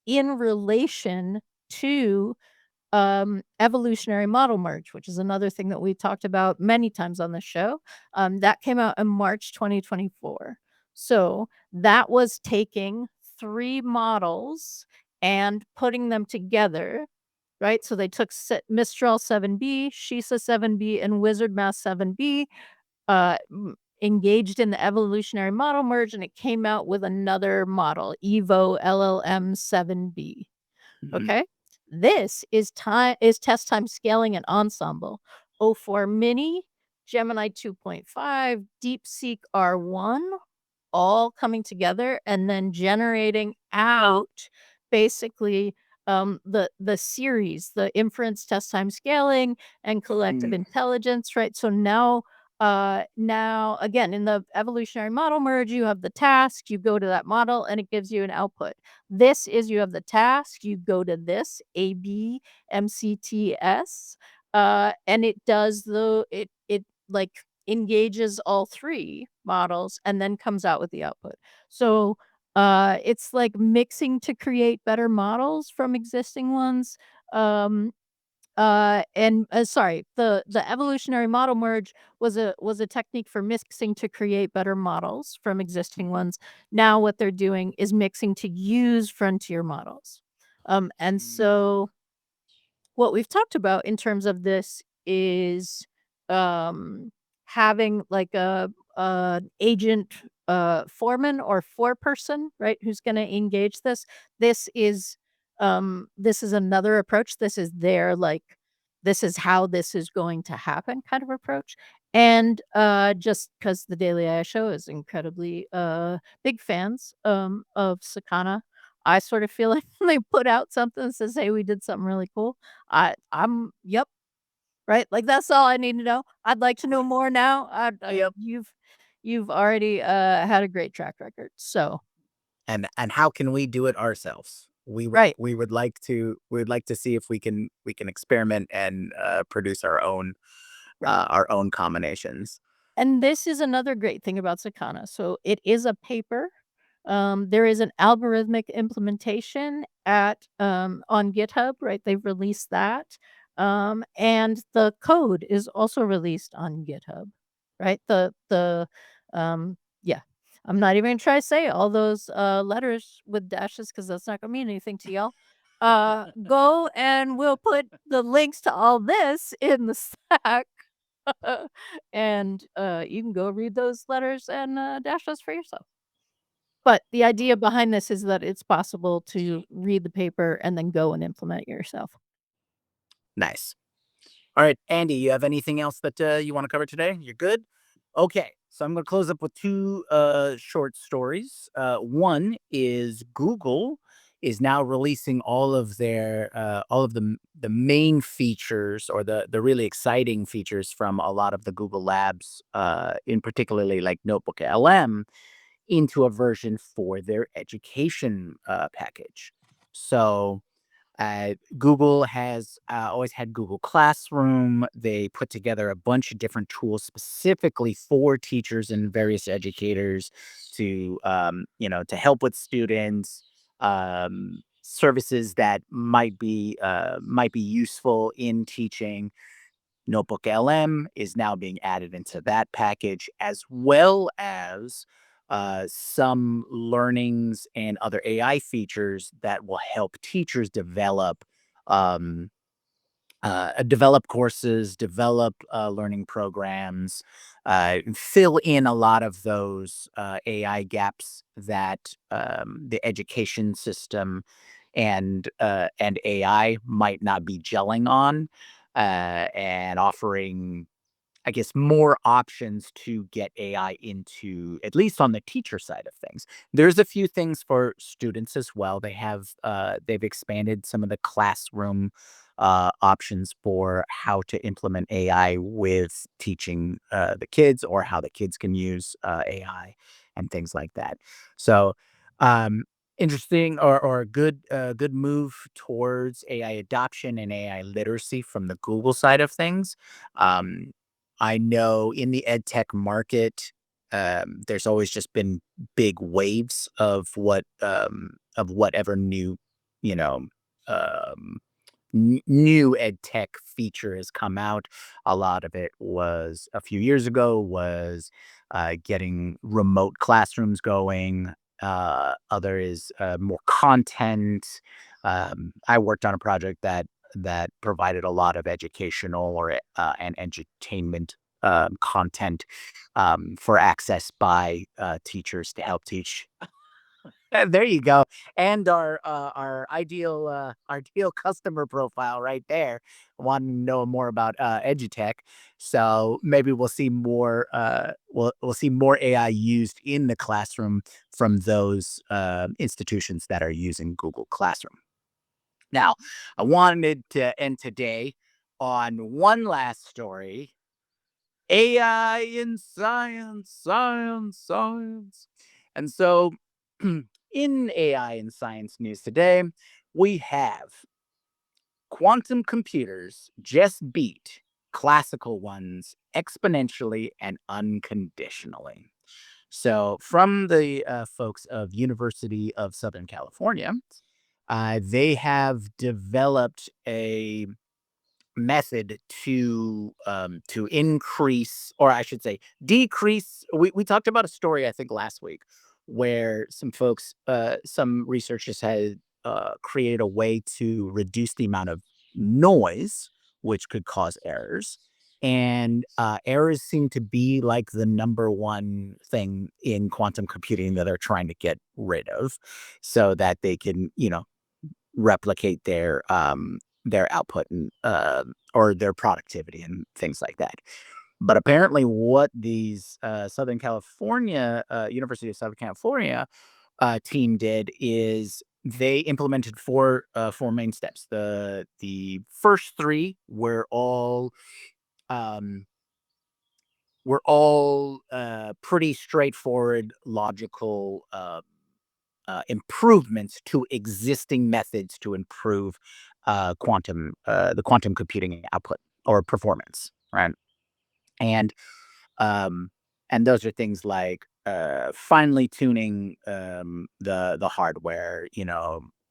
in relation to evolutionary model merge, which is another thing that we talked about many times on the show. That came out in March 2024. So that was taking 3 models and putting them together, right? So they took Mistral 7B, Shisa 7B, and Wizard Math 7B, engaged in the evolutionary model merge, and it came out with another model, Evo LLM 7B. Mhm. Okay. This is test time scaling and ensemble. O4 Mini, Gemini 2.5, DeepSeek R1, all coming together and then generating out basically the series, the inference test time scaling and collective intelligence, right? So now again in the evolutionary model merge, you have the task, you go to that model and it gives you an output. This is you have the task, you go to this ABMCTS, and it does it like engages all 3 models and then comes out with the output. So, it's like mixing to create better models from existing ones. Um, and sorry, the evolutionary model merge was a technique for mixing to create better models from existing ones. Now what they're doing is mixing to use frontier models. And so what we've talked about in terms of this is um having like a agent foreman or foreperson, right, who's going to engage this. This is another approach. This is their like this is how this is going to happen kind of approach. And just because the Daily AI show is incredibly big fans of Sakana, I sort of feel like when they put out something that says, "Hey, we did something really cool," I'm yep, right? Like that's all I need to know. I'd like to know more now. Yep. You've already had a great track record. So, And how can we do it ourselves? Right. we would like to see if we can experiment and produce our own combinations. And this is another great thing about Sakana. So it is a paper. There is an algorithmic implementation at on GitHub, right? They've released that. And the code is also released on GitHub, right? Yeah. I'm not even gonna try to say all those letters with dashes because that's not gonna mean anything to y'all. Go and we'll put the links to all this in the Slack. And you can go read those letters and dash those for yourself. But the idea behind this is that it's possible to read the paper and then go and implement it yourself. Nice. All right, Andy, you have anything else that you want to cover today? You're good? Okay, so I'm going to close up with two short stories. One is Google is now releasing all of the main features, or the really exciting features from a lot of the Google Labs, in particularly like Notebook LM, into a version for their education package. So Google has always had Google Classroom. They put together a bunch of different tools specifically for teachers and various educators to, to help with students. Services that might be useful in teaching. Notebook LM is now being added into that package, as well as some learnings and other AI features that will help teachers um, develop courses, develop learning programs, fill in a lot of those AI gaps that the education system and AI might not be gelling on, and offering, I guess, more options to get AI into, at least on the teacher side of things. There's a few things for students as well. They've expanded some of the classroom options for how to implement AI with teaching the kids, or how the kids can use AI and things like that. So, um, interesting, or a good move towards AI adoption and AI literacy from the Google side of things. Um, I know in the ed tech market, there's always just been big waves of whatever new, you know, um, new ed tech feature has come out. A lot of it was a few years ago was getting remote classrooms going. Other is more content. I worked on a project that provided a lot of educational or and entertainment content for access by teachers to help teach. There you go, and our ideal customer profile right there. Want to know more about edutech, so maybe we'll see more AI used in the classroom from those institutions that are using Google Classroom. Now, I wanted to end today on one last story. AI in science, science, science. And so, in AI and science news today, we have quantum computers just beat classical ones exponentially and unconditionally. So, from the folks of University of Southern California, they have developed a method to increase, or I should say decrease. We talked about a story, I think, last week, where some researchers had created a way to reduce the amount of noise which could cause errors. And errors seem to be like the number one thing in quantum computing that they're trying to get rid of, so that they can, replicate their output, and or their productivity and things like that. But apparently, what these University of Southern California team did is they implemented four main steps. The first three um, were all pretty straightforward, logical improvements to existing methods to improve the quantum computing output or performance, right? And um, and those are things like finely tuning the hardware,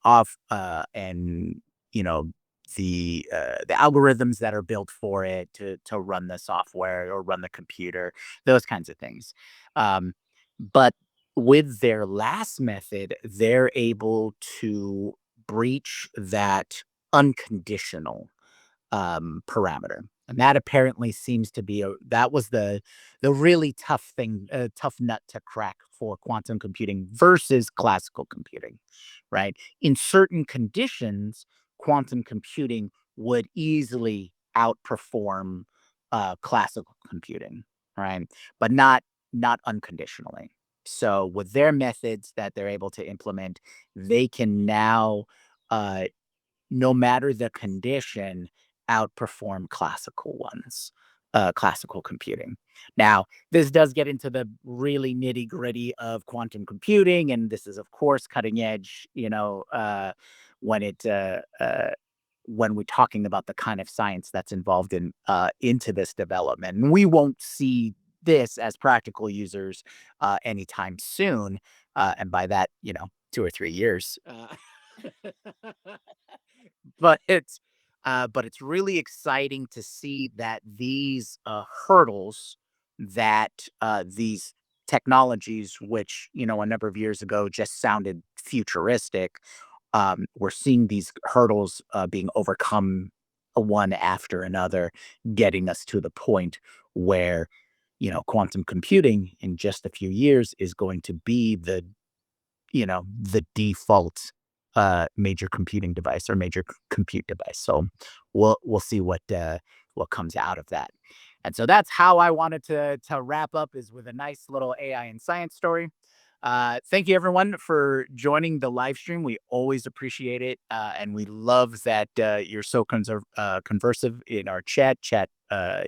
off and you know the algorithms that are built for it to run the software or run the computer, those kinds of things. But with their last method, they're able to breach that unconditional parameter. And that apparently seems to be that was the really tough thing, tough nut to crack for quantum computing versus classical computing, right? In certain conditions, quantum computing would easily outperform classical computing, right? But not unconditionally. So with their methods that they're able to implement, they can now uh, no matter the condition, outperform classical ones, classical computing. Now, this does get into the really nitty gritty of quantum computing, and this is, of course, cutting edge. When it when we're talking about the kind of science that's involved in into this development, and we won't see this as practical users anytime soon, and by that, 2 or 3 years. But it's really exciting to see that these hurdles that these technologies, which a number of years ago just sounded futuristic, we're seeing these hurdles being overcome one after another, getting us to the point where quantum computing in just a few years is going to be the default major computing device or major compute device. So we'll see what comes out of that. And so that's how I wanted to wrap up, is with a nice little AI and science story. Thank you everyone for joining the live stream. We always appreciate it, and we love that you're so conversive in our chat.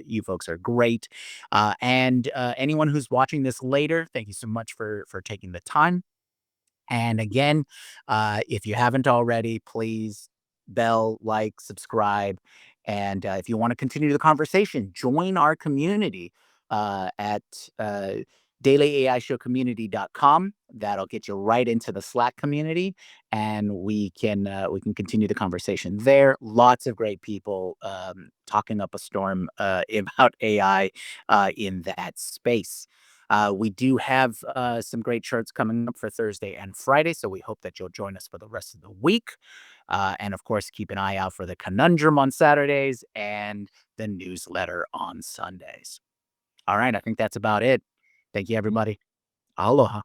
You folks are great, and anyone who's watching this later, thank you so much for taking the time. And again, if you haven't already, please like, subscribe. And if you want to continue the conversation, join our community at dailyAIshowcommunity.com. That'll get you right into the Slack community, and we can continue the conversation there. Lots of great people talking up a storm about AI in that space. We do have some great shirts coming up for Thursday and Friday, so we hope that you'll join us for the rest of the week. And of course, keep an eye out for the conundrum on Saturdays and the newsletter on Sundays. All right, I think that's about it. Thank you, everybody. Aloha.